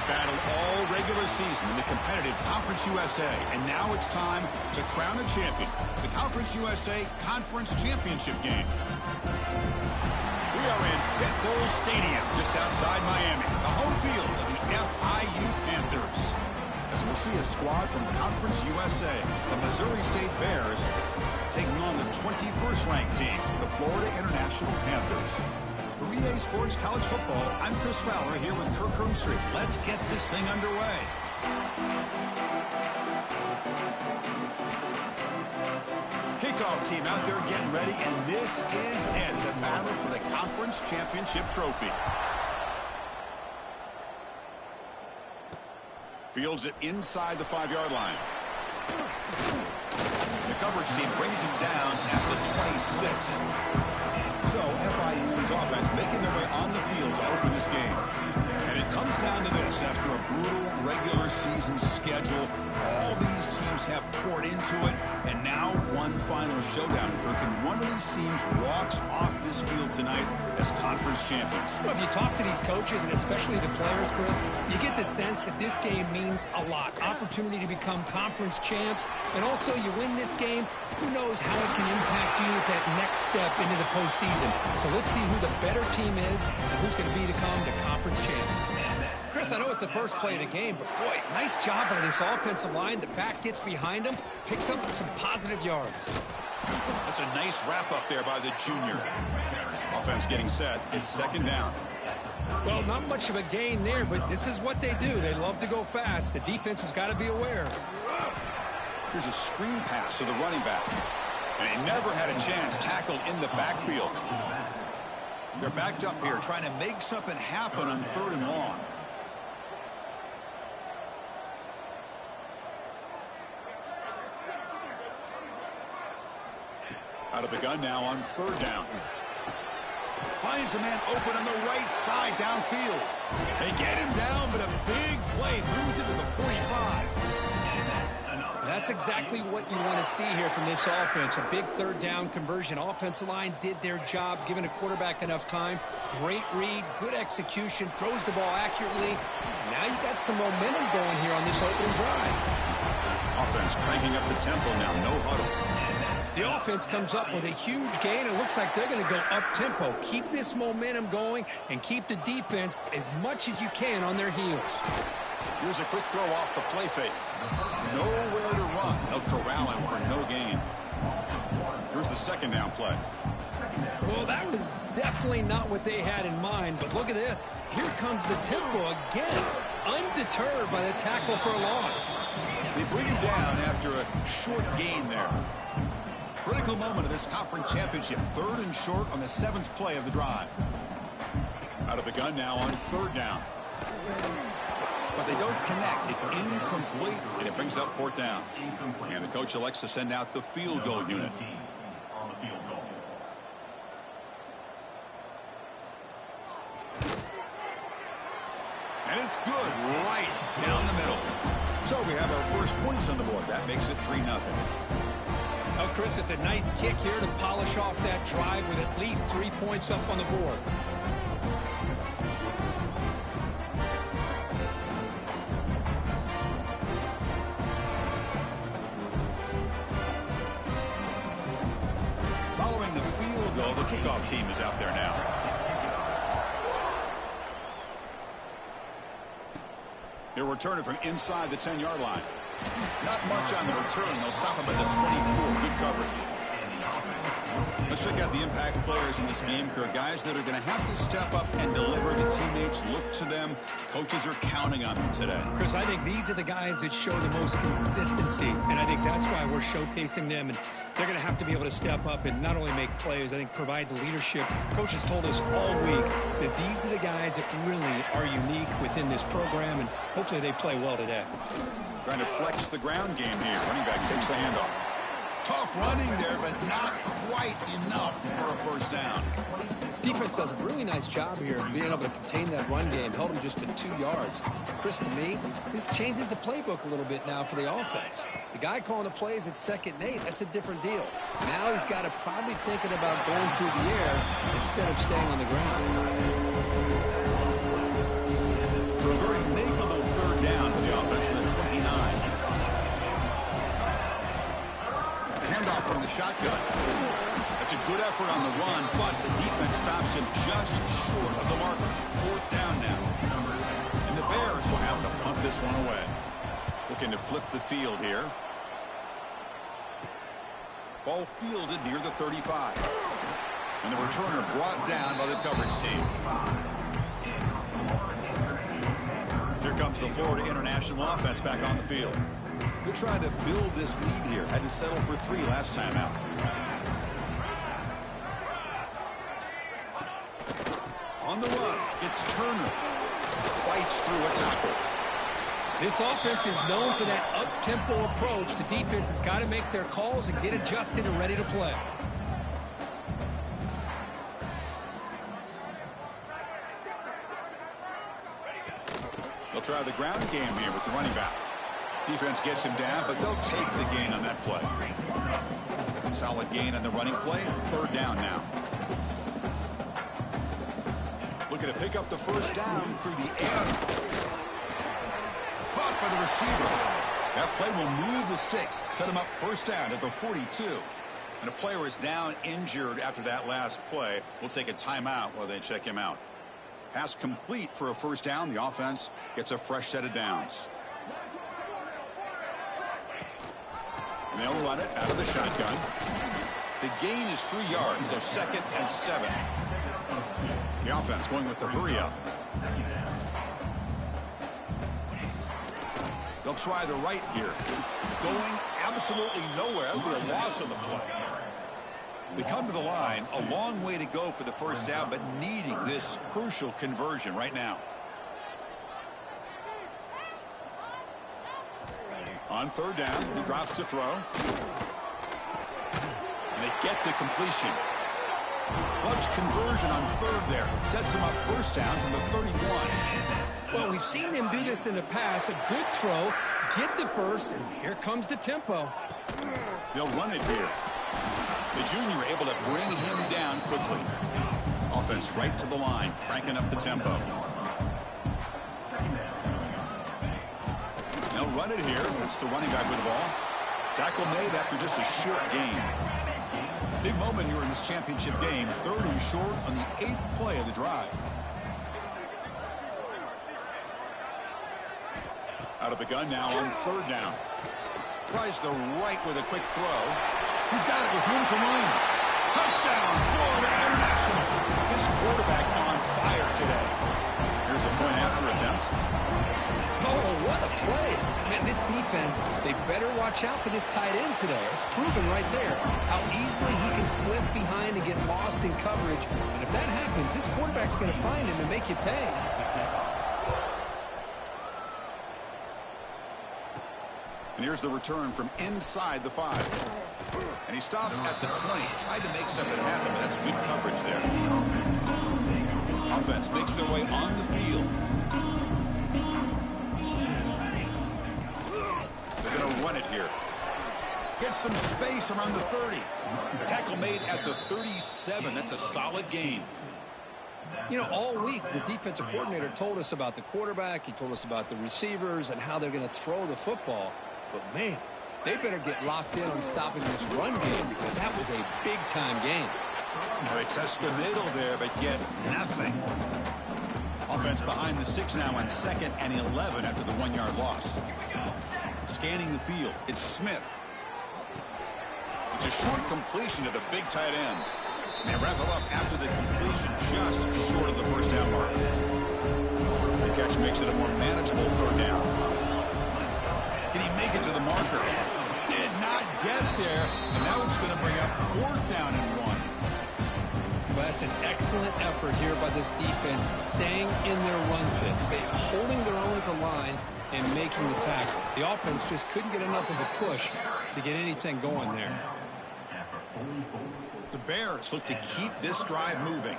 battled all regular season in the competitive Conference USA, and now it's time to crown a champion. The Conference USA Conference Championship game. We are in Pitbull Stadium, just outside Miami, the home field of the FIU Panthers. As we'll see a squad from Conference USA, the Missouri State Bears, taking on the 21st ranked team, the Florida International Panthers. For EA Sports College Football, I'm Chris Fowler here with Kirk Hermstreet. Let's get this thing underway. Kickoff team out there getting ready, and this is it, the battle for the Conference Championship Trophy. Fields it inside the 5-yard line. The coverage team brings him down at the 26. So FIU's offense making their way on the field to open this game. And it comes down to this. After a brutal regular season schedule, all these teams have poured into it, and now one final showdown, Kirk, and one of these teams walks off this field tonight as conference champions. Well, if you talk to these coaches, and especially the players, Chris, you get the sense that this game means a lot. Opportunity to become conference champs, and also you win this game, who knows how it can impact you at that next step into the postseason. So let's see who the better team is and who's going to become the conference champion. Chris, I know it's the first play of the game, but boy, nice job by this offensive line. The back gets behind him, picks up some positive yards. That's a nice wrap up there by the junior. Offense getting set. It's second down. Well, not much of a gain there, but this is what they do. They love to go fast. The defense has got to be aware. Here's a screen pass to the running back. And he never had a chance tackled in the backfield. They're backed up here trying to make something happen on 3rd and long. Out of the gun now on 3rd down. Finds a man open on the right side downfield. They get him down, but a big play moves into the 45. That's exactly what you want to see here from this offense. A big 3rd down conversion. Offensive line did their job, giving a quarterback enough time. Great read, good execution, throws the ball accurately. Now you got some momentum going here on this opening drive. Offense cranking up the tempo now, no huddle. The offense comes up with a huge gain. It looks like they're going to go up-tempo. Keep this momentum going and keep the defense as much as you can on their heels. Here's a quick throw off the play fake. Nowhere to run. They'll corral him for no gain. Here's the 2nd down play. Well, that was definitely not what they had in mind, but look at this. Here comes the tempo again, undeterred by the tackle for a loss. They bring him down after a short gain there. Critical moment of this conference championship. 3rd and short on the 7th play of the drive. Out of the gun now on 3rd down. But they don't connect. It's incomplete, and it brings up 4th down. And the coach elects to send out the field goal unit. And it's good right down the middle. So we have our first points on the board. That makes it 3-0. Oh, Chris, it's a nice kick here to polish off that drive with at least 3 points up on the board. Following the field goal, the kickoff team is out there now. They're returning from inside the 10-yard line. Not much on the return. They'll stop him at the 24. Good coverage. Let's check out the impact players in this game, Kirk. Guys that are going to have to step up and deliver. The teammates look to them. Coaches are counting on them today. Chris, I think these are the guys that show the most consistency, and I think that's why we're showcasing them. And they're going to have to be able to step up and not only make plays, I think provide the leadership. Coaches told us all week that these are the guys that really are unique within this program, and hopefully they play well today. Trying to flex the ground game here. Running back takes the handoff. Tough running there, but not quite enough for a 1st down. Defense does a really nice job here of being able to contain that run game, held him just to 2 yards. Chris, to me, this changes the playbook a little bit now for the offense. The guy calling the plays at 2nd and 8, that's a different deal. Now he's got to probably thinking about going through the air instead of staying on the ground. For a very makeable the shotgun. That's a good effort on the run, but the defense stops him just short of the marker. 4th down now. And the Bears will have to punt this one away. Looking to flip the field here. Ball fielded near the 35. And the returner brought down by the coverage team. Here comes the Florida International offense back on the field. They're trying to build this lead here. Had to settle for 3 last time out. On the run, it's Turner. Fights through a tackle. This offense is known for that up-tempo approach. The defense has got to make their calls and get adjusted and ready to play. They'll try the ground game here with the running back. Defense gets him down, but they'll take the gain on that play. Solid gain on the running play. 3rd down now. Looking to pick up the 1st down through the air. Caught by the receiver. That play will move the sticks. Set him up 1st down at the 42. And a player is down injured after that last play. We'll take a timeout while they check him out. Pass complete for a 1st down. The offense gets a fresh set of downs. And they'll run it out of the shotgun. The gain is 3 yards, so 2nd and 7. The offense going with the hurry up. They'll try the right here. Going absolutely nowhere. That'll be a loss on the play. They come to the line, a long way to go for the 1st down, but needing this crucial conversion right now. On 3rd down, he drops to throw. And they get the completion. Clutch conversion on 3rd there. Sets him up 1st down from the 31. Well, we've seen them do this in the past. A good throw, get the 1st, and here comes the tempo. They'll run it here. The junior able to bring him down quickly. Offense right to the line, cranking up the tempo. They'll run it here. It's the running back with the ball. Tackle made after just a short gain. Big moment here in this championship game. 3rd and short on the 8th play of the drive. Out of the gun now on 3rd down. Tries the right with a quick throw. He's got it with room to run. Touchdown, Florida International. This quarterback on fire today. Here's the point after attempt. Oh, what a play. Man, this defense, they better watch out for this tight end today. It's proven right there how easily he can slip behind and get lost in coverage. And if that happens, this quarterback's going to find him and make you pay. And here's the return from inside the 5. And he stopped at the 20. Tried to make something happen, but that's good coverage there. Offense makes their way on the field. They're going to run it here. Get some space around the 30. Tackle made at the 37. That's a solid gain. You know, all week, the defensive coordinator told us about the quarterback. He told us about the receivers and how they're going to throw the football. But, man, they better get locked in on stopping this run game because that was a big-time game. They test the middle there, but get nothing. Offense behind the 6 now on 2nd and 11 after the 1-yard loss. Scanning the field, it's Smith. It's a short completion to the big tight end. And they wrap it up after the completion just short of the 1st down mark. The catch makes it a more manageable 3rd down. Can he make it to the marker? Did not get there, and now it's going to bring up 4th down and 1. Well, that's an excellent effort here by this defense, staying in their run fit, holding their own at the line and making the tackle. The offense just couldn't get enough of a push to get anything going there. The Bears look to keep this drive moving.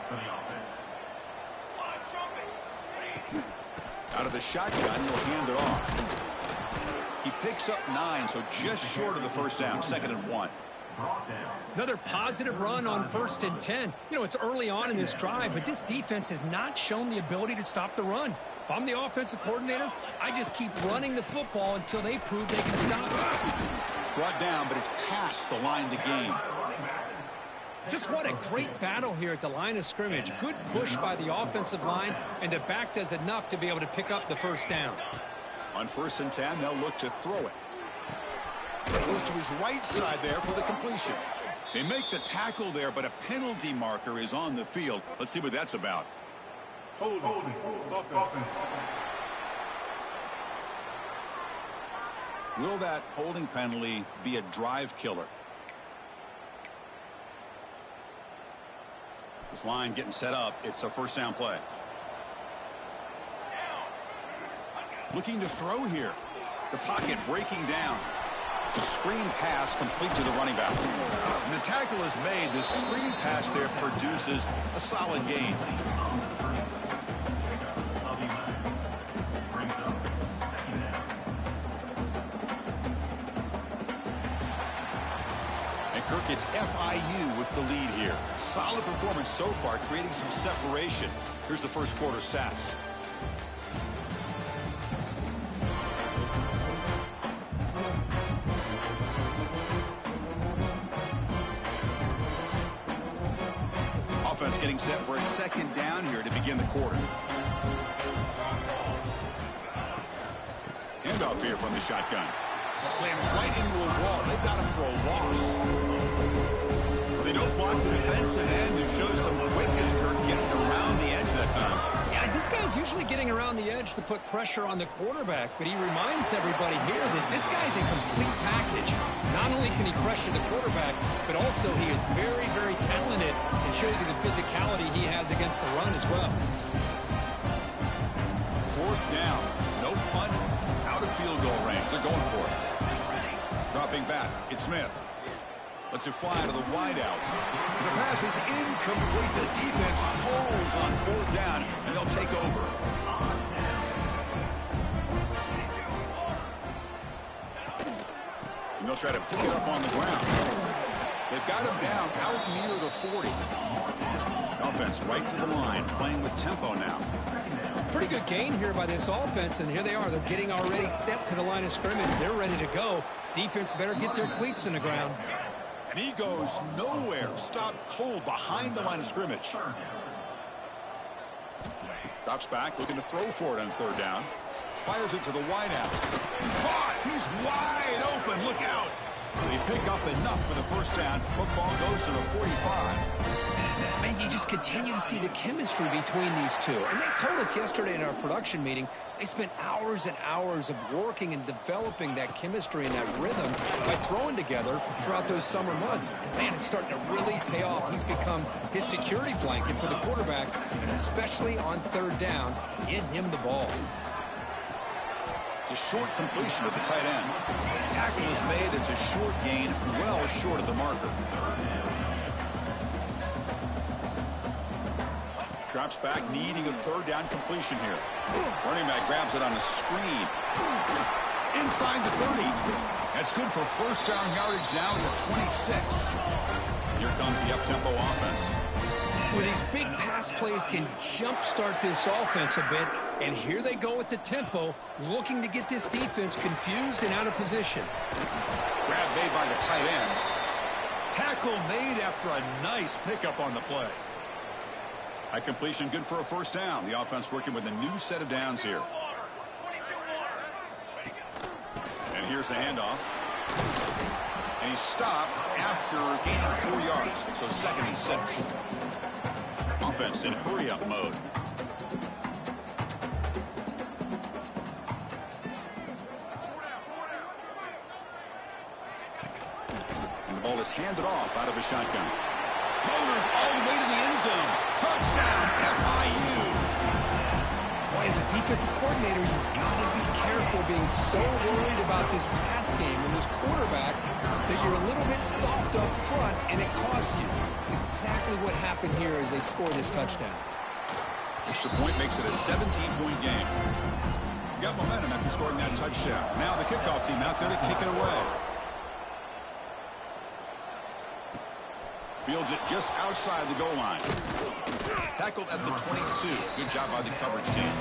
Out of the shotgun, he'll hand it off. He picks up 9, so just short of the 1st down, 2nd and 1. Another positive run on 1st and 10. You know, it's early on in this drive, but this defense has not shown the ability to stop the run. If I'm the offensive coordinator, I just keep running the football until they prove they can stop it. Brought down, but it's past the line to gain. Just what a great battle here at the line of scrimmage. Good push by the offensive line, and the back does enough to be able to pick up the first down. On 1st and 10, they'll look to throw it. Goes to his right side there for the completion. They make the tackle there, but a penalty marker is on the field. Let's see what that's about. Holding. Will that holding penalty be a drive killer? This line getting set up. It's a first down play. Looking to throw here. The pocket breaking down. It's a screen pass complete to the running back. And the tackle is made. The screen pass there produces a solid gain. And Kirk gets FIU with the lead here. Solid performance so far, creating some separation. Here's the first quarter stats. Offense getting set for a second down here to begin the quarter. Handoff here from the shotgun. Slams right into a wall. They've got him for a loss. Well, they don't block the defensive end, who shows some quickness. Kirk getting around the edge that time. Yeah, this guy's usually getting around the edge to put pressure on the quarterback, but he reminds everybody here that this guy's a complete package. Not only can he pressure the quarterback, but also he is very, very talented and shows you the physicality he has against the run as well. 4th down. No punt. Out of field goal range. They're going for it. Dropping back. It's Smith. Lets it fly to the wideout. The pass is incomplete. The defense holds on 4th down, and they'll take over. And they'll try to pick it up on the ground. They've got him down out near the 40. Offense right to the line, playing with tempo now. Pretty good gain here by this offense, and here they are. They're getting already set to the line of scrimmage. They're ready to go. Defense better get their cleats in the ground. And he goes nowhere. Stopped cold behind the line of scrimmage. Drops back, looking to throw for it on 3rd down. Fires it to the wideout. Caught! He's wide open. Look out! They pick up enough for the first down. Football goes to the 45. Man, you just continue to see the chemistry between these two. And they told us yesterday in our production meeting, they spent hours and hours of working and developing that chemistry and that rhythm by throwing together throughout those summer months. And man, it's starting to really pay off. He's become his security blanket for the quarterback, and especially on 3rd down, get him the ball. The short completion of the tight end. Tackle is made. It's a short gain, well short of the marker. Drops back, needing a 3rd down completion here. Running back grabs it on a screen. Inside the 30. That's good for first down yardage now at the 26. Here comes the up-tempo offense. Well, these big pass plays can jumpstart this offense a bit, and here they go with the tempo, looking to get this defense confused and out of position. Grab made by the tight end. Tackle made after a nice pickup on the play. High completion, good for a first down. The offense working with a new set of downs here. And here's the handoff. And he's stopped after gaining 4 yards. So 2nd and 6. Offense in hurry-up mode. And the ball is handed off out of the shotgun. Motors all the way to the end zone. Touchdown, FIU. Boy, as a defensive coordinator, you've got to be careful being so worried about this pass game and this quarterback that you're a little bit soft up front, and it costs you. It's exactly what happened here as they score this touchdown. Extra point makes it a 17-point game. Got momentum after scoring that touchdown. Now the kickoff team out there to kick it away. Fields it just outside the goal line. Tackled at the 22. Good job by the coverage team.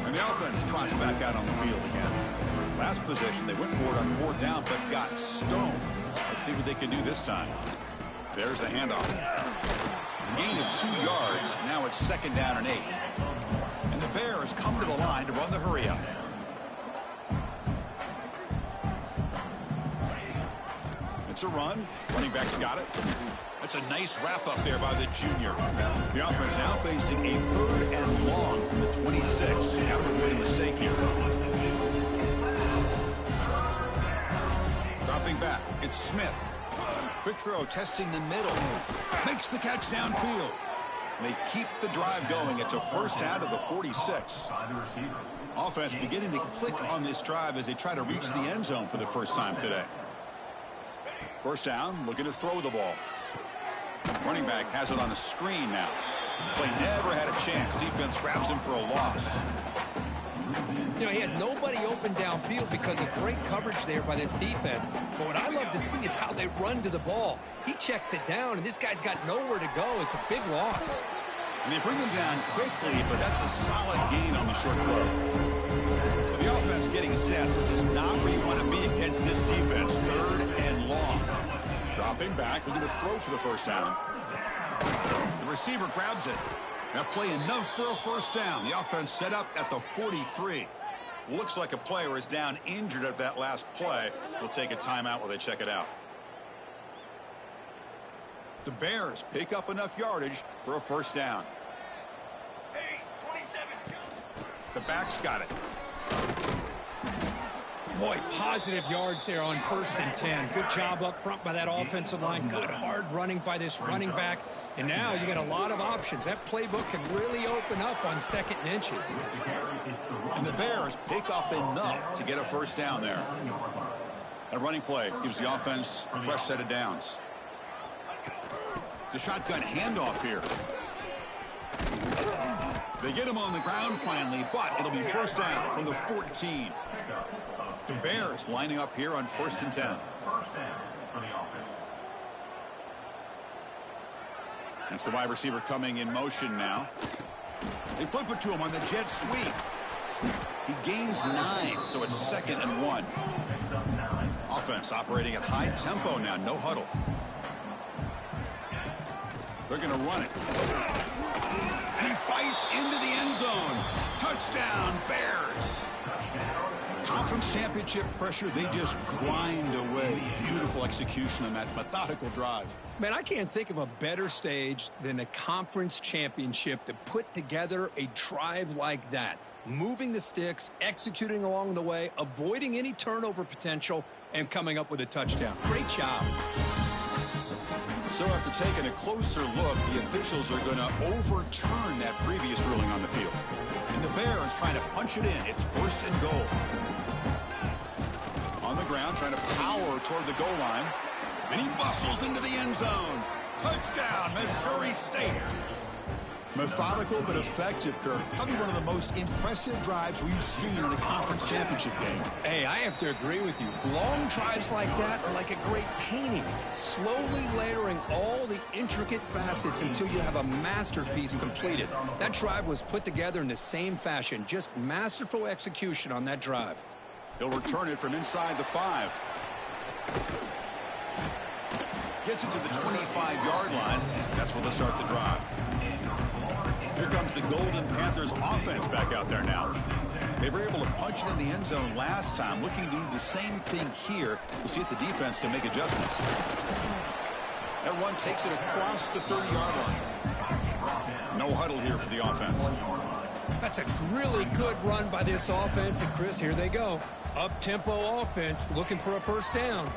And the offense trots back out on the field again. Last possession, they went for it on 4th down, but got stoned. Let's see what they can do this time. There's the handoff. Gain of 2 yards. Now it's 2nd down and 8. And the Bears come to the line to run the hurry up. It's a run. Running back's got it. That's a nice wrap up there by the junior. The offense now facing a 3rd and long from the 26. Now to avoid a mistake here. Dropping back. It's Smith. Quick throw, testing the middle. Makes the catch downfield. They keep the drive going. It's a 1st down to the 46. Offense beginning to click on this drive as they try to reach the end zone for the first time today. 1st down, looking to throw the ball. Running back has it on a screen now. Play never had a chance. Defense grabs him for a loss. You know, he had nobody open downfield because of great coverage there by this defense. But what I love to see is how they run to the ball. He checks it down, and this guy's got nowhere to go. It's a big loss. And they bring him down quickly, but that's a solid gain on the short throw. So the offense getting set. This is not where you want to be against this defense. 3rd and long. Dropping back, looking to throw for the 1st down. The receiver grabs it. That play enough for a 1st down. The offense set up at the 43. Looks like a player is down injured at that last play. We'll take a timeout while they check it out. The Bears pick up enough yardage for a 1st down. The back's got it. Boy, positive yards there on 1st and 10. Good job up front by that offensive line. Good hard running by this running back. And now you got a lot of options. That playbook can really open up on 2nd and inches. And the Bears pick up enough to get a 1st down there. That running play gives the offense a fresh set of downs. The shotgun handoff here. They get him on the ground finally, but it'll be 1st down from the 14. The Bears lining up here on 1st and 10. That's the wide receiver coming in motion now. They flip it to him on the jet sweep. He gains 9, so it's 2nd and 1. Offense operating at high tempo now, no huddle. They're going to run it. And he fights into the end zone. Touchdown, Bears. Conference championship pressure, they just grind away. Beautiful execution on that methodical drive. Man, I can't think of a better stage than a conference championship to put together a drive like that. Moving the sticks, executing along the way, avoiding any turnover potential, and coming up with a touchdown. Great job. So after taking a closer look, the officials are going to overturn that previous ruling on the field. And the Bears trying to punch it in. It's 1st and goal. On the ground, trying to power toward the goal line. And he bustles into the end zone. Touchdown, Missouri State. Methodical but effective, Kirk. Probably one of the most impressive drives we've seen in a conference championship game. Hey, I have to agree with you. Long drives like that are like a great painting. Slowly layering all the intricate facets until you have a masterpiece completed. That drive was put together in the same fashion. Just masterful execution on that drive. He'll return it from inside the 5. Gets it to the 25-yard line. That's where they'll start the drive. Here comes the Golden Panthers offense back out there now. They were able to punch it in the end zone last time. Looking to do the same thing here. We'll see if the defense can make adjustments. That run takes it across the 30-yard line. No huddle here for the offense. That's a really good run by this offense. And, Chris, here they go. Up-tempo offense looking for a 1st down.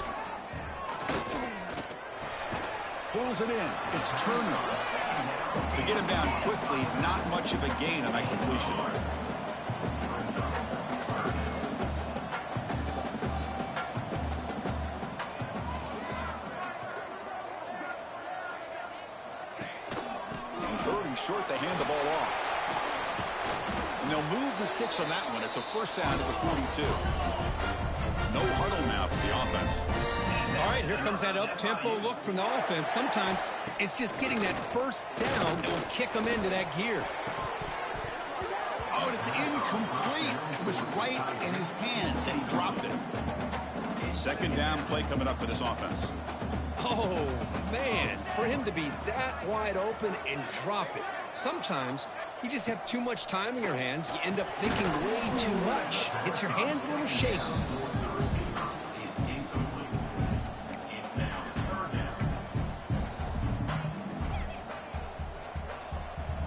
Pulls it in. It's Turner. To get him down quickly, not much of a gain on that completion. On 3rd and short, they hand the ball off. And they'll move the 6 on that one. It's a 1st down to the 42. No huddle now for the offense. All right, here comes that up-tempo look from the offense. Sometimes it's just getting that first down that will kick them into that gear. Oh, and it's incomplete. It was right in his hands, and he dropped it. Second down play coming up for this offense. Oh, man, for him to be that wide open and drop it. Sometimes you just have too much time in your hands. You end up thinking way too much. Gets your hands a little shaky.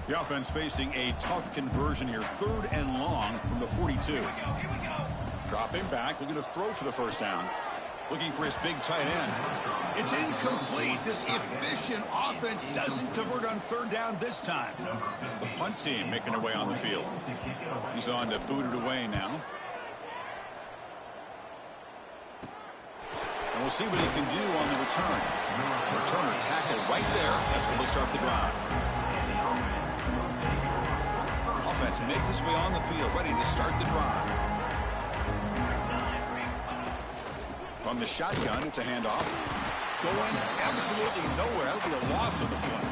The offense facing a tough conversion here. 3rd and long from the 42. Dropping back, looking to throw for the first down. Looking for his big tight end. It's incomplete. This efficient offense doesn't convert on 3rd down this time. The punt team making their way on the field. He's on to boot it away now. And we'll see what he can do on the return. Returner tackle right there. That's where they'll start the drive. Offense makes its way on the field, ready to start the drive. From the shotgun, it's a handoff. Going absolutely nowhere. That'll be a loss of the play.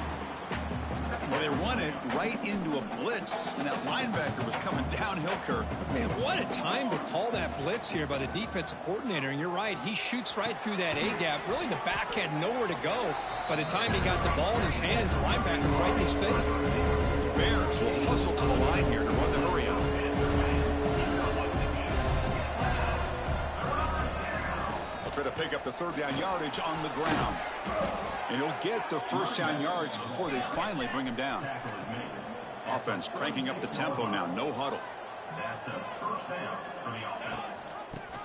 Well, they run it right into a blitz, and that linebacker was coming downhill, Kirk. Man, what a time to call that blitz here by the defensive coordinator. And you're right, he shoots right through that A-gap. Really, the back had nowhere to go. By the time he got the ball in his hands, the linebacker's right in his face. Bears will hustle to the line here to run the hurry up. Try to pick up the 3rd down yardage on the ground. And he'll get the first down yards before they finally bring him down. Offense cranking up the tempo now. No huddle.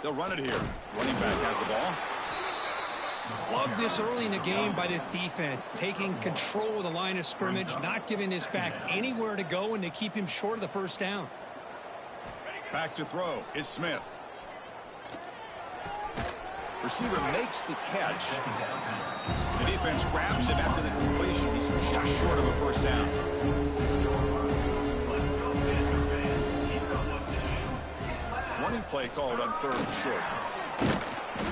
They'll run it here. Running back has the ball. Love this early in the game by this defense. Taking control of the line of scrimmage. Not giving this back anywhere to go, and they keep him short of the first down. Back to throw. It's Smith. Receiver makes the catch. The defense grabs him after the completion. He's just short of a first down. Running play called on 3rd and short.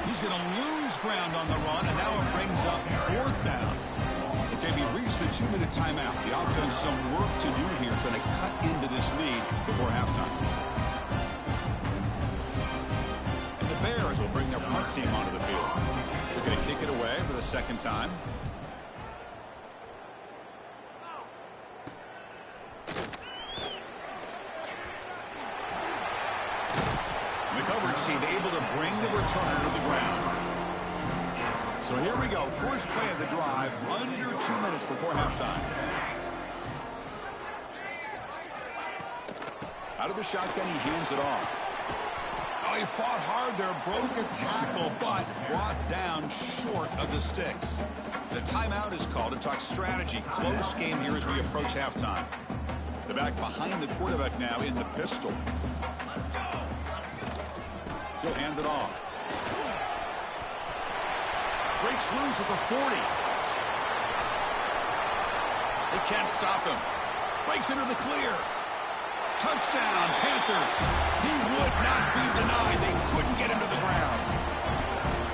He's going to lose ground on the run, and now it brings up 4th down. Okay, we reached the 2-minute timeout. The offense some work to do here, trying to cut into this lead before halftime. Bears will bring their punt team onto the field. They're going to kick it away for the 2nd time. The coverage team able to bring the returner to the ground. So here we go. First play of the drive, under 2 minutes before halftime. Out of the shotgun, he hands it off. Oh, he fought hard there, broke a tackle, but brought down short of the sticks. The timeout is called to talk strategy. Close game here as we approach halftime. The back behind the quarterback now in the pistol. He'll hand it off. Breaks loose at the 40. They can't stop him. Breaks into the clear. Touchdown, Panthers. He would not be denied. They couldn't get him to the ground.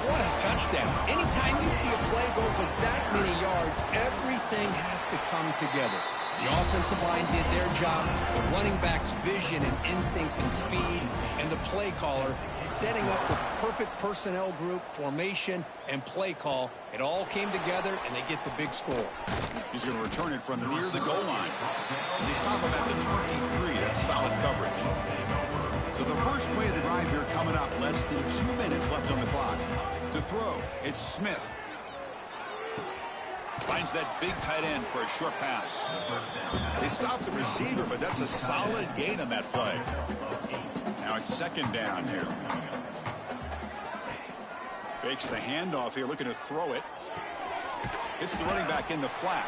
What a touchdown. Anytime you see a play go for that many yards, everything has to come together. The offensive line did their job, the running back's vision and instincts and speed, and the play caller setting up the perfect personnel group, formation, and play call. It all came together, and they get the big score. He's going to return it from near the goal line. They stop him at the 23. That's solid coverage. So the first play of the drive here coming up. Less than 2 minutes left on the clock. To throw, it's Smith. Finds that big tight end for a short pass. They stop the receiver, but that's a solid gain on that play. Now it's 2nd down here. Fakes the handoff here, looking to throw it. Hits the running back in the flat.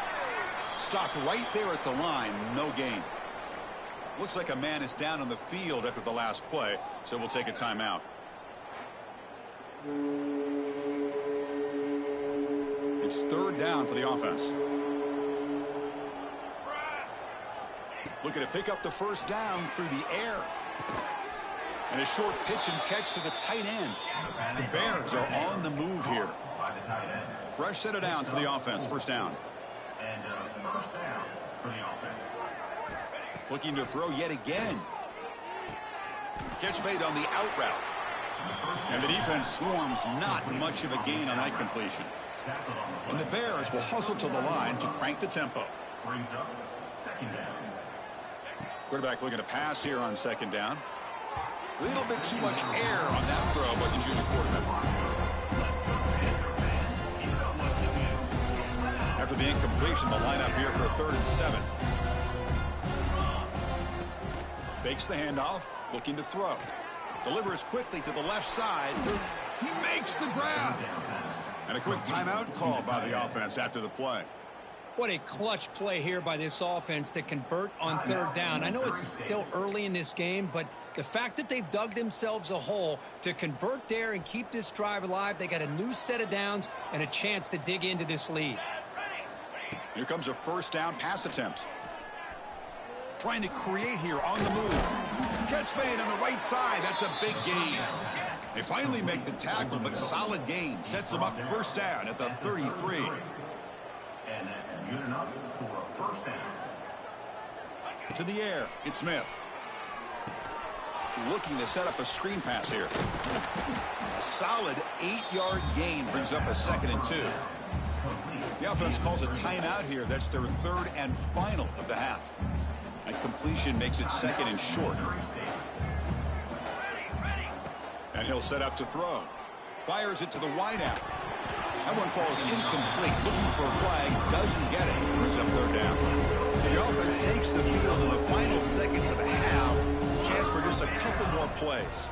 Stopped right there at the line, no gain. Looks like a man is down on the field after the last play, so we'll take a timeout. It's 3rd down for the offense. Looking to pick up the first down through the air. And a short pitch and catch to the tight end. The Bears are on the move here. Fresh set of downs for the offense. First down. And first down for the offense. Looking to throw yet again. Catch made on the out route. And the defense swarms, not much of a gain on that completion. And the Bears will hustle to the line to crank the tempo. Brings up second down. Quarterback looking to pass here on second down. A little bit too much air on that throw by the junior quarterback. After the incompletion, the lineup here for a 3rd and 7. Fakes the handoff, looking to throw. Delivers quickly to the left side. He makes the grab. And a quick timeout call by the offense after the play. What a clutch play here by this offense to convert on 3rd down. I know it's still early in this game, but the fact that they've dug themselves a hole to convert there and keep this drive alive, they got a new set of downs and a chance to dig into this lead. Here comes a first down pass attempt. Trying to create here on the move. Catch made on the right side. That's a big gain. They finally make the tackle, but solid gain. Sets them up first down at the 33. And that's good enough for a first down. To the air, it's Smith. Looking to set up a screen pass here. A solid 8-yard gain brings up a 2nd and 2. The offense calls a timeout here. That's their 3rd and final of the half. A completion makes it 2nd and short. And he'll set up to throw. Fires it to the wideout. That one falls incomplete. Looking for a flag. Doesn't get it. Brings up 3rd down. So the offense takes the field in the final seconds of the half. Chance for just a couple more plays.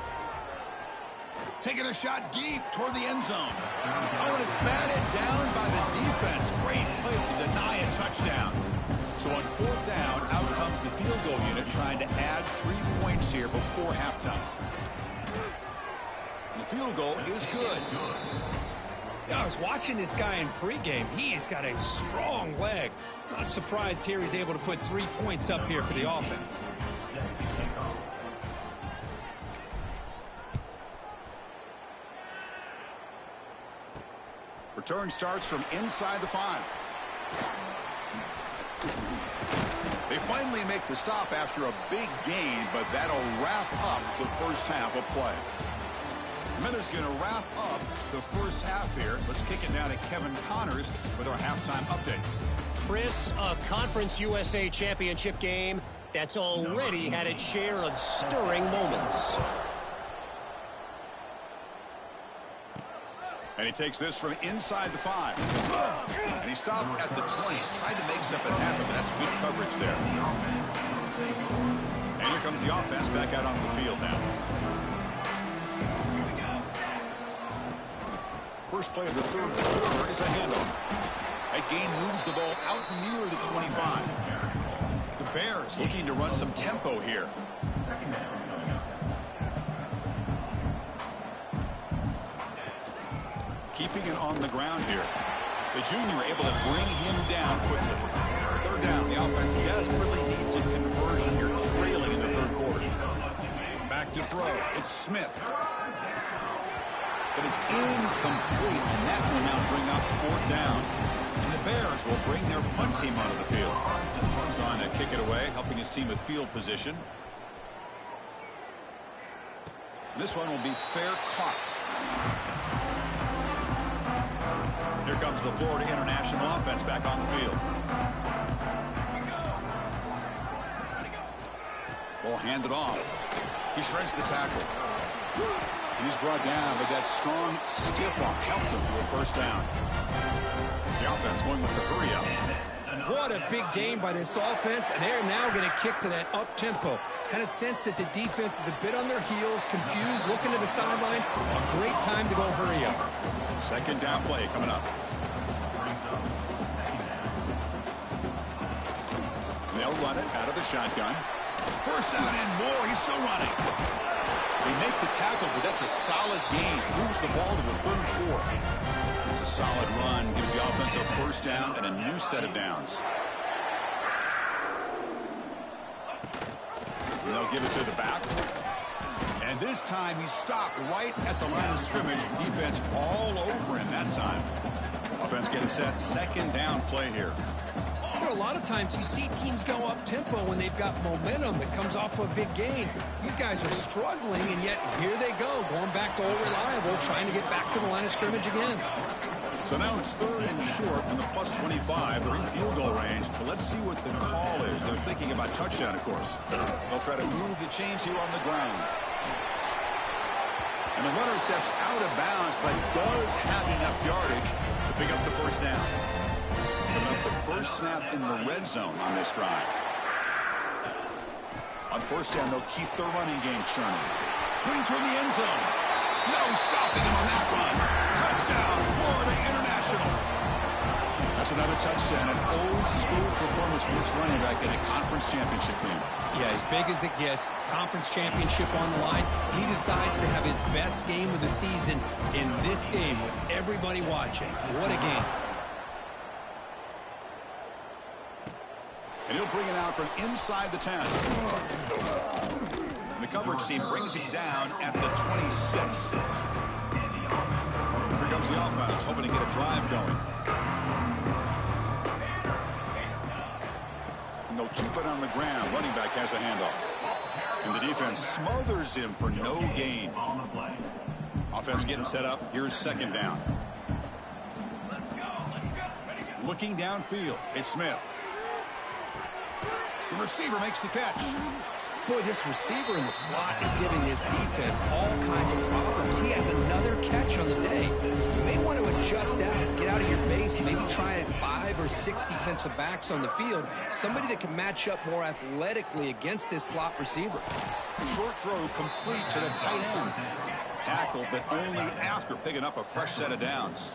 Taking a shot deep toward the end zone. Oh, and it's batted down by the defense. Great play to deny a touchdown. So on 4th down, out comes the field goal unit trying to add 3 points here before halftime. And the field goal is good. Yeah, I was watching this guy in pregame. He has got a strong leg. Not surprised here he's able to put 3 points up here for the offense. Return starts from inside the 5. They finally make the stop after a big gain, but that'll wrap up the first half of play. Miller's going to wrap up the first half here. Let's kick it down to Kevin Connors with our halftime update. Chris, a Conference USA championship game that's already had its share of stirring moments. And he takes this from inside the 5. And he stopped at the 20. Tried to make something happen, but that's good coverage there. And here comes the offense back out onto the field now. First play of the 3rd quarter is a handoff. That gain moves the ball out near the 25. The Bears looking to run some tempo here. Keeping it on the ground here. The junior able to bring him down quickly. 3rd down. The offense desperately needs a conversion here, trailing in the 3rd quarter. Back to throw. It's Smith. But it's incomplete, and that will now bring up 4th down. And the Bears will bring their punt team onto the field. Comes on to kick it away, helping his team with field position. And this one will be fair caught. Here comes the Florida International offense back on the field. Ball handed off. He shreds the tackle. And he's brought down, but that strong stiff arm helped him to a first down. The offense going with the hurry up. What a big game by this offense, and they're now going to kick to that up-tempo. Kind of sense that the defense is a bit on their heels, confused, looking to the sidelines. A great time to go hurry up. 2nd down play coming up. They'll run it out of the shotgun. First down and more. He's still running. They make the tackle, but that's a solid gain. Moves the ball to the 34. It's a solid run. Gives the offense a first down and a new set of downs. And they'll give it to the back. And this time he stopped right at the line of scrimmage. Defense all over him that time. Offense getting set. Second down play here. You know, a lot of times you see teams go up-tempo when they've got momentum that comes off of a big gain. These guys are struggling, and yet here they go, going back to old reliable, trying to get back to the line of scrimmage again. So now it's third and short from the plus 25. They're in field goal range. But let's see what the call is. They're thinking about touchdown, of course. They'll try to move the chains here on the ground. And the runner steps out of bounds, but does have enough yardage to pick up the first down. Picking up the first snap in the red zone on this drive. On first down, they'll keep their running game churning. Green toward the end zone. No stopping him on that run. Touchdown, Florida International. That's another touchdown. An old-school performance for this running back in a conference championship game. Yeah, as big as it gets, conference championship on the line. He decides to have his best game of the season in this game with everybody watching. What a game. And he'll bring it out from inside the 10. And the coverage team brings him down at the 26. Here comes the offense, hoping to get a drive going. And they'll keep it on the ground. Running back has the handoff. And the defense smothers him for no gain. Offense getting set up. Here's second down. Looking downfield, it's Smith. The receiver makes the catch. Boy, this receiver in the slot is giving this defense all kinds of problems. He has another catch on the day. You may want to adjust out, get out of your base, maybe try 5 or 6 defensive backs on the field. Somebody that can match up more athletically against this slot receiver. Short throw complete to the tight end. Tackle, but only after picking up a fresh set of downs.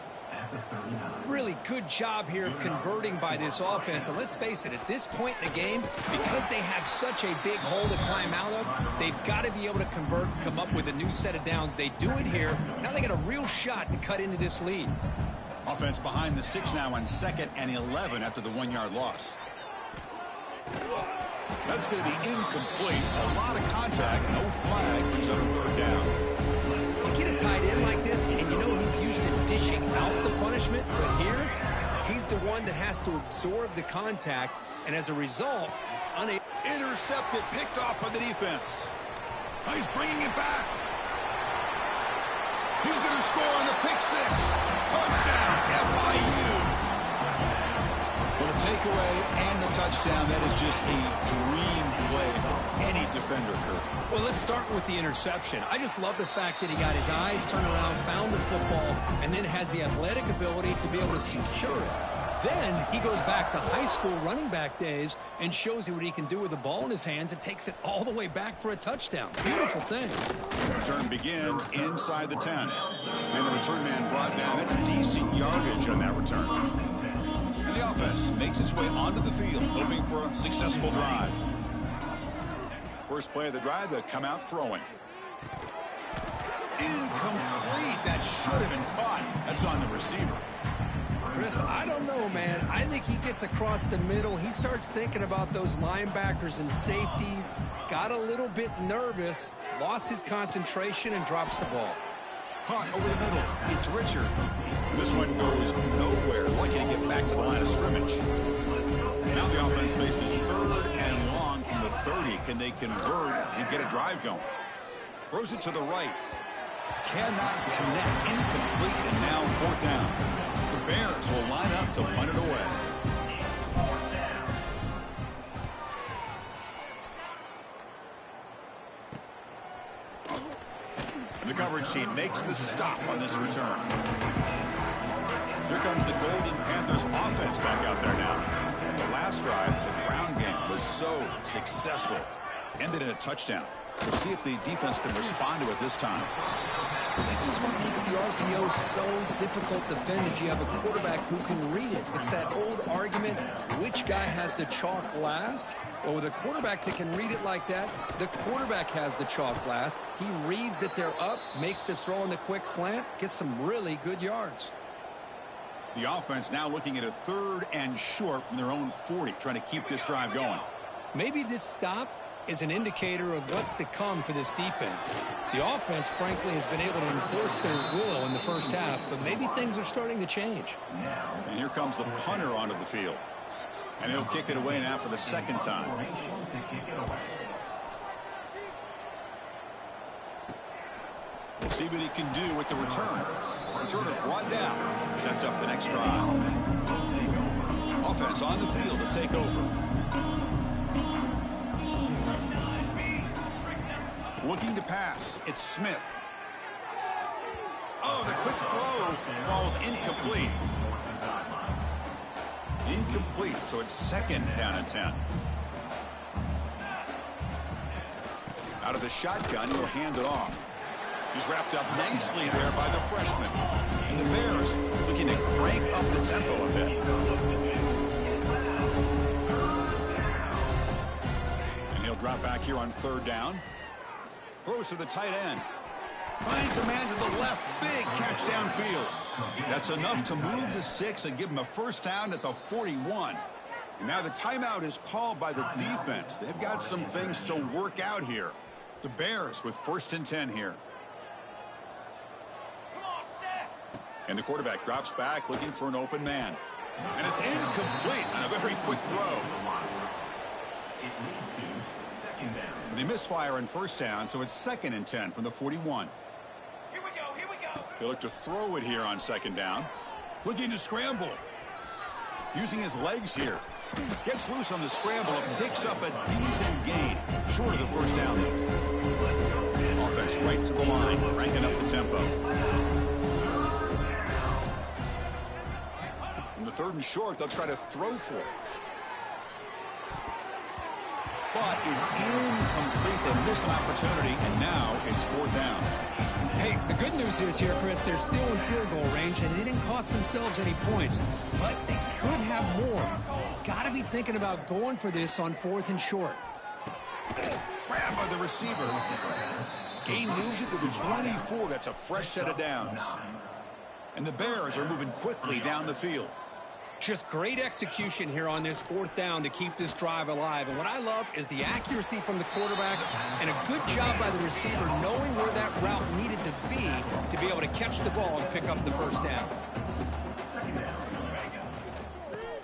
Really good job here of converting by this offense. And let's face it, at this point in the game, because they have such a big hole to climb out of, they've got to be able to convert, come up with a new set of downs. They do it here. Now they got a real shot to cut into this lead. Offense behind the 6 now on 2nd and 11 after the 1-yard loss. That's going to be incomplete. A lot of contact. No flag. Brings up a third down. You get a tight end like this, and you know he's used to dishing out the punishment, but here, he's the one that has to absorb the contact, and as a result, he's unable. Intercepted, picked off by the defense. He's bringing it back. He's going to score on the pick 6. Touchdown, FIU. Well, the takeaway and the touchdown, that is just a dream play for any defender, Kurt. Well, let's start with the interception. I just love the fact that he got his eyes turned around, found the football, and then has the athletic ability to be able to secure it. Then he goes back to high school running back days and shows you what he can do with the ball in his hands and takes it all the way back for a touchdown. Beautiful thing. The return begins inside the 10. And the return man brought down. That's decent yardage on that return. And the offense makes its way onto the field, hoping for a successful drive. First play of the drive, they come out throwing. Incomplete. That should have been caught. That's on the receiver. Chris, I don't know, man. I think he gets across the middle. He starts thinking about those linebackers and safeties. Got a little bit nervous, lost his concentration, and drops the ball. Caught over the middle. It's Richard. This one goes nowhere. Lucky to get back to the line of scrimmage. Now the offense faces third and long from the 30. Can they convert and get a drive going? Throws it to the right. Cannot connect. Incomplete, and now fourth down. The Bears will line up to punt it away. And the coverage team makes the stop on this return. Here comes the Golden Panthers offense back out there now. The last drive, the ground game was so successful. Ended in a touchdown. We'll see if the defense can respond to it this time. This is what makes the RPO so difficult to defend if you have a quarterback who can read it. It's that old argument, which guy has the chalk last? Well, with a quarterback that can read it like that, the quarterback has the chalk last. He reads that they're up, makes the throw in the quick slant, gets some really good yards. The offense now looking at a third and short from their own 40, trying to keep this drive going. Maybe this stop is an indicator of what's to come for this defense. The offense, frankly, has been able to enforce their will in the first half, but maybe things are starting to change. And here comes the punter onto the field. And he'll kick it away now for the second time. We'll see what he can do with the return. Returner brought down. Sets up the next drive. Offense on the field to take over. Looking to pass. It's Smith. Oh, the quick throw falls incomplete. Incomplete, so it's second down and 10. Out of the shotgun, he'll hand it off. He's wrapped up nicely there by the freshman. And the Bears looking to crank up the tempo a bit. And he'll drop back here on third down. Throws to the tight end. Finds a man to the left. Big catch downfield. That's enough to move the sticks and give him a first down at the 41. And now the timeout is called by the defense. They've got some things to work out here. The Bears with 1st and 10 here. And the quarterback drops back looking for an open man. And it's incomplete on a very quick throw. And they misfire on first down, so it's 2nd and 10 from the 41. Here we go. He'll look to throw it here on 2nd down. Looking to scramble. Using his legs here. Gets loose on the scramble and picks up a decent gain. Short of the first down. Offense right to the line, cranking up the tempo. In the 3rd and short, they'll try to throw for it. But it's incomplete. They miss an opportunity, and now it's 4th down. Hey, the good news is here, Chris, they're still in field goal range, and they didn't cost themselves any points. But they could have more. Got to be thinking about going for this on 4th and short. Grab by the receiver. Gain moves it to the 24. That's a fresh set of downs. And the Bears are moving quickly down the field. Just great execution here on this 4th down to keep this drive alive. And what I love is the accuracy from the quarterback and a good job by the receiver knowing where that route needed to be able to catch the ball and pick up the first down.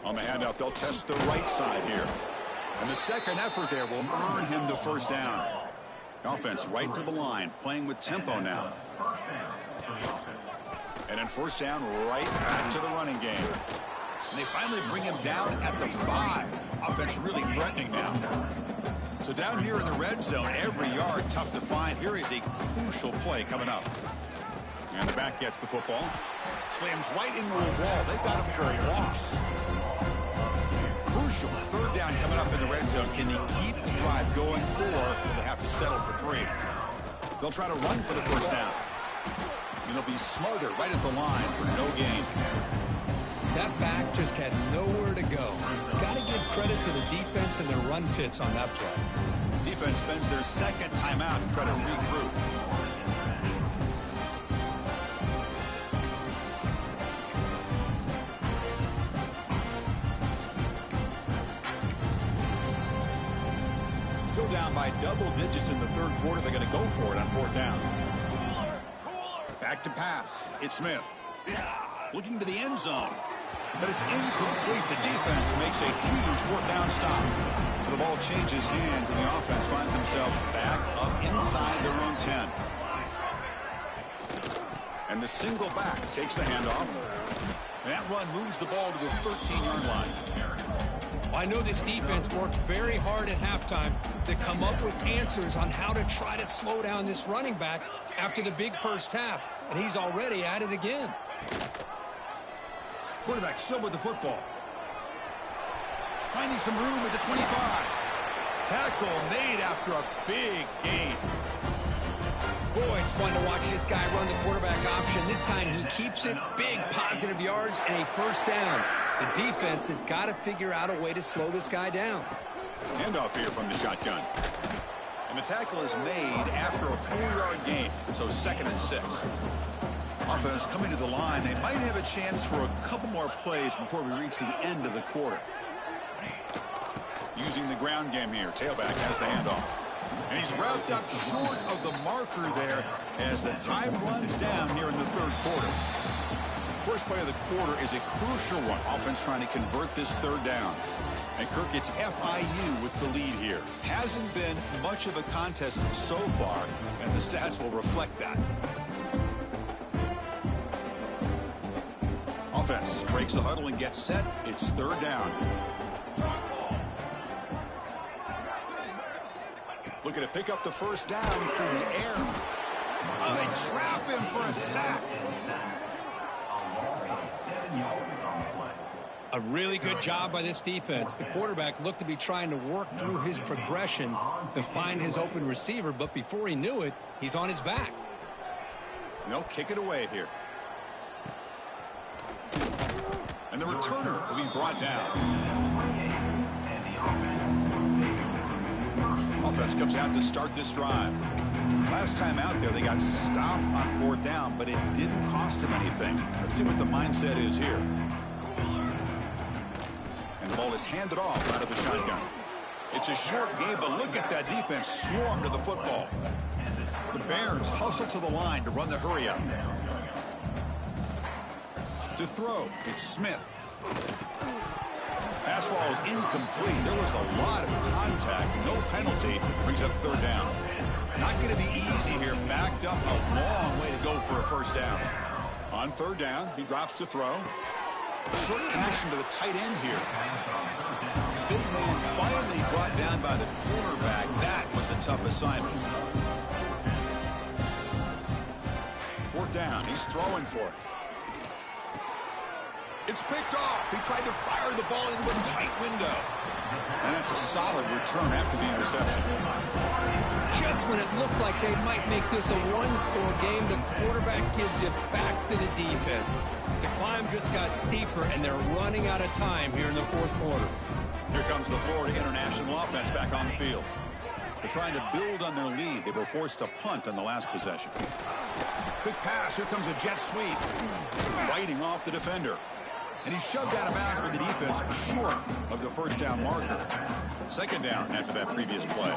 On the handout, they'll test the right side here. And the second effort there will earn him the first down. Offense right to the line, playing with tempo now. And then first down, right back to the running game. And they finally bring him down at the 5. Offense really threatening now. So down here in the red zone, every yard tough to find. Here is a crucial play coming up. And the back gets the football. Slams right into a wall. They've got him for a loss. Crucial. 3rd down coming up in the red zone. Can they keep the drive going, or will they have to settle for 3? They'll try to run for the first down. And they'll be smothered right at the line for no gain. That back just had nowhere to go. Got to give credit to the defense and their run fits on that play. Defense spends their 2nd timeout to try to regroup. Still down by double digits in the 3rd quarter. They're going to go for it on 4th down. Back to pass. It's Smith. Looking to the end zone. But it's incomplete. The defense makes a huge 4th down stop. So the ball changes hands, and the offense finds themselves back up inside their own 10. And the single back takes the handoff. And that run moves the ball to the 13-yard line. I know this defense worked very hard at halftime to come up with answers on how to try to slow down this running back after the big first half. And he's already at it again. Quarterback still with the football. Finding some room at the 25. Tackle made after a big gain. Boy, it's fun to watch this guy run the quarterback option. This time he keeps it. Big positive yards and a first down. The defense has got to figure out a way to slow this guy down. Handoff here from the shotgun. And the tackle is made after a 4-yard gain. So 2nd and 6. Offense coming to the line. They might have a chance for a couple more plays before we reach the end of the quarter. using the ground game here. Tailback has the handoff. And he's wrapped up short of the marker there as the time runs down here in the third quarter. First play of the quarter is a crucial one. Offense trying to convert this third down. And Kirk gets FIU with the lead here. Hasn't been much of a contest so far, and the stats will reflect that. Offense breaks the huddle and gets set. It's third down. Looking to pick up the first down through the air. Oh, they trap him for a sack. A really good job by this defense. The quarterback looked to be trying to work through his progressions to find his open receiver, but before he knew it, he's on his back. They'll kick it away here. And the returner will be brought down. Offense comes out to start this drive. Last time out there, they got stopped on fourth down, but it didn't cost them anything. Let's see what the mindset is here. And the ball is handed off out of the shotgun. It's a short game, but look at that defense swarm to the football. The Bears hustle to the line to run the hurry up. To throw, it's Smith. Pass ball is incomplete. There was a lot of contact. No penalty. Brings up third down. Not going to be easy here. Backed up a long way to go for a first down. On third down, he drops to throw. Short connection to the tight end here. Big man finally brought down by the quarterback. That was a tough assignment. Fourth down. He's throwing for it. It's picked off. He tried to fire the ball into a tight window. And that's a solid return after the interception. Just when it looked like they might make this a one-score game, the quarterback gives it back to the defense. The climb just got steeper, and they're running out of time here in the fourth quarter. Here comes the Florida International offense back on the field. They're trying to build on their lead. They were forced to punt on the last possession. Quick pass. Here comes a jet sweep. Fighting off the defender. And he's shoved out of bounds with the defense short of the first down marker. Second down after that previous play.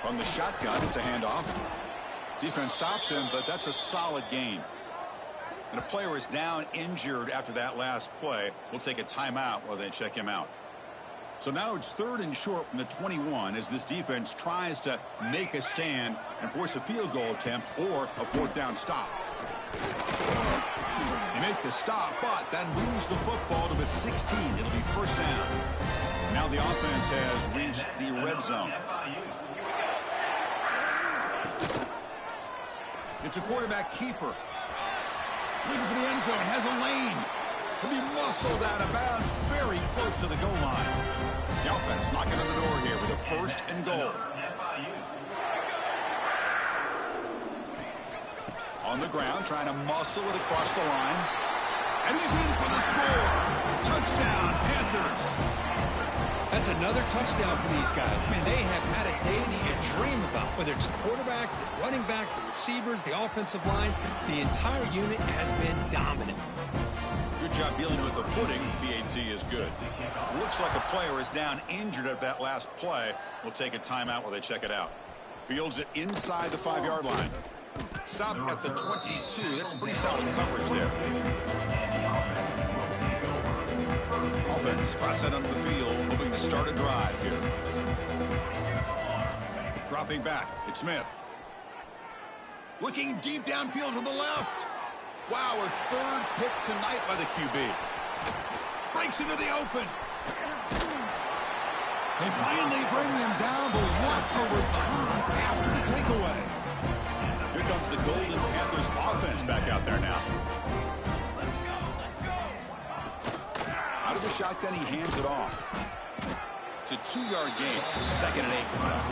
From the shotgun, it's a handoff. Defense stops him, but that's a solid gain. And a player is down injured after that last play. We'll take a timeout while they check him out. So now it's third and short from the 21 as this defense tries to make a stand and force a field goal attempt or a fourth down stop. They make the stop, but that moves the football to the 16. It'll be first down. Now the offense has reached the red zone. It's a quarterback keeper. Looking for the end zone, has a lane. He'll be muscled out of bounds very close to the goal line. The offense knocking on the door here with a first and goal. On the ground, trying to muscle it across the line. And he's in for the score. Touchdown, Panthers. That's another touchdown for these guys. Man, they have had a day that you dream about, whether it's the quarterback, the running back, the receivers, the offensive line. The entire unit has been dominant. Good job dealing with the footing. BAT is good. Looks like a player is down injured at that last play. We'll take a timeout while they check it out. Fields it inside the 5-yard line. Stop at the 22. That's pretty solid coverage there. Offense trots out onto the field, hoping to start a drive here. Dropping back, it's Smith. Looking deep downfield to the left. Wow, a third pick tonight by the QB. Breaks into the open. They finally bring him down, but what a return after the takeaway. Here comes the Golden Panthers offense back out there now. Out of the shotgun, he hands it off. It's a 2-yard gain. Second and 8 coming up.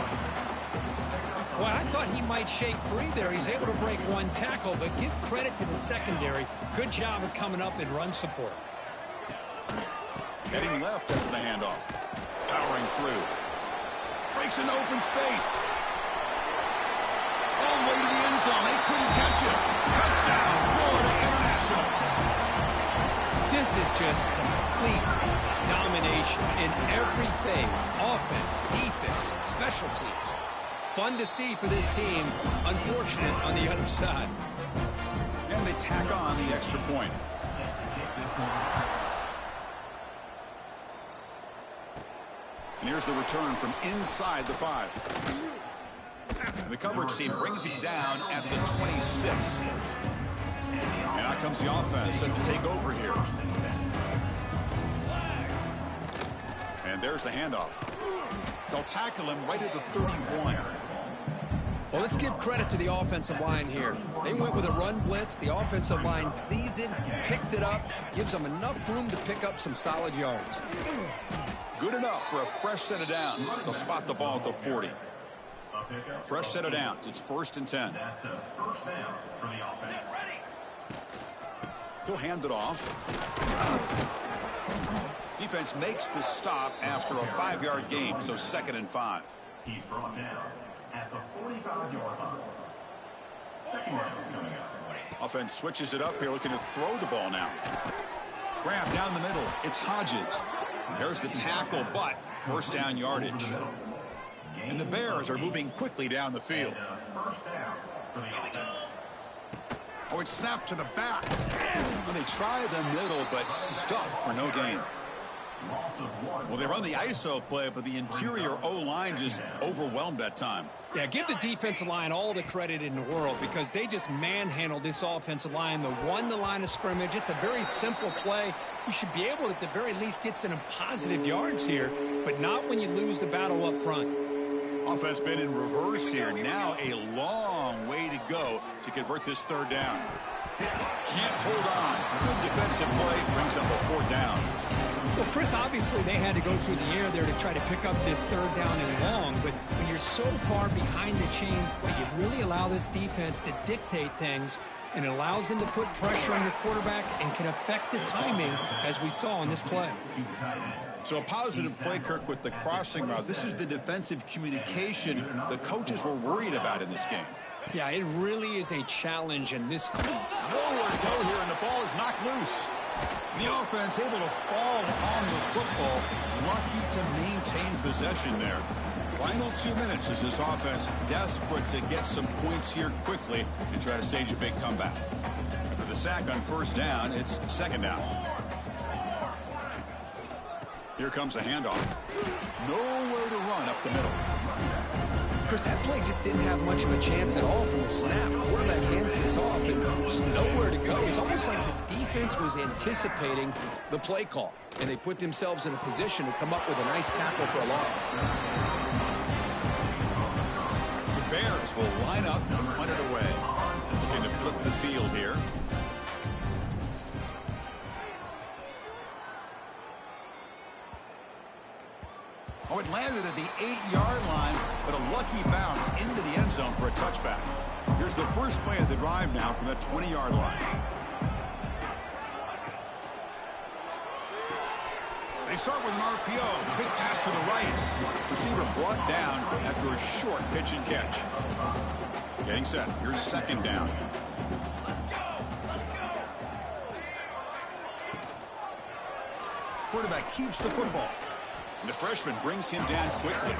Well, I thought he might shake free there. He's able to break one tackle, but give credit to the secondary. Good job of coming up in run support. Heading left after the handoff. Powering through. Breaks into open space. All the way to the end zone. They couldn't catch him. Touchdown, Florida International. This is just complete domination in every phase. Offense, defense, special teams. Fun to see for this team. Unfortunate on the other side. And they tack on the extra point. And here's the return from inside the 5. And the coverage team brings him down at the 26. And out comes the offense set to take over here. And there's the handoff. They'll tackle him right at the 31. Well, let's give credit to the offensive line here. They went with a run blitz. The offensive line sees it, picks it up, gives them enough room to pick up some solid yards. Good enough for a fresh set of downs. They'll spot the ball at the 40. Fresh set of downs. It's 1st and 10. That's a first down for the offense. He'll hand it off. Defense makes the stop after a 5-yard gain, so 2nd and 5. He's brought down at the 45-yard line. 2nd down coming up. Offense switches it up here, looking to throw the ball now. Grab down the middle. It's Hodges. There's the tackle, but 1st down yardage. And the Bears are moving quickly down the field. First down for the offense. Oh, it's snapped to the back. Well, they try the middle, but stuck for no gain. Loss of 1. Well, they run the ISO play, but the interior O-line just overwhelmed that time. Yeah, give the defensive line all the credit in the world because they just manhandled this offensive line. They won the line of scrimmage. It's a very simple play. You should be able to, at the very least, get some positive yards here, but not when you lose the battle up front. Offense been in reverse here. Now a long way to go to convert this 3rd down. Can't hold on. Good defensive play brings up a 4th down. Well, Chris, obviously they had to go through the air there to try to pick up this 3rd down and long, but when you're so far behind the chains, boy, you really allow this defense to dictate things, and it allows them to put pressure on your quarterback and can affect the timing, as we saw in this play. So a positive play, Kirk, with the crossing route. This is the defensive communication the coaches were worried about in this game. Yeah, it really is a challenge in this. Nowhere to go here, and the ball is knocked loose. The offense able to fall on the football, lucky to maintain possession there. Final 2 minutes as this offense desperate to get some points here quickly and try to stage a big comeback. After the sack on 1st down, it's 2nd down. Here comes a handoff. Nowhere to run up the middle. Chris, that play just didn't have much of a chance at all from the snap. Quarterback hands this off, and there's nowhere to go. It's almost like the defense was anticipating the play call, and they put themselves in a position to come up with a nice tackle for a loss. The Bears will line up to punt it away. Looking to flip the field here. Oh, it landed at the 8-yard line, but a lucky bounce into the end zone for a touchback. Here's the first play of the drive now from the 20-yard line. They start with an RPO. Quick pass to the right. Receiver brought down after a short pitch and catch. Getting set. Here's 2nd down. Quarterback keeps the football. The freshman brings him down quickly.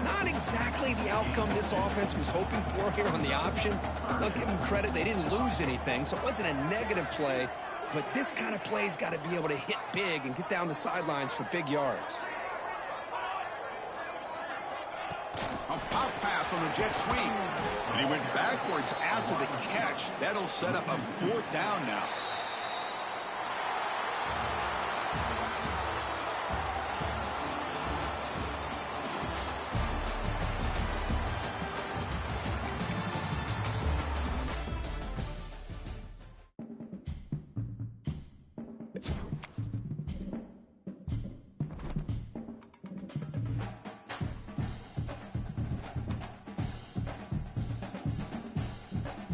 Not exactly the outcome this offense was hoping for here on the option. I'll give them credit. They didn't lose anything, so it wasn't a negative play. But this kind of play's got to be able to hit big and get down the sidelines for big yards. A pop pass on the jet sweep. And he went backwards after the catch. That'll set up a 4th down now.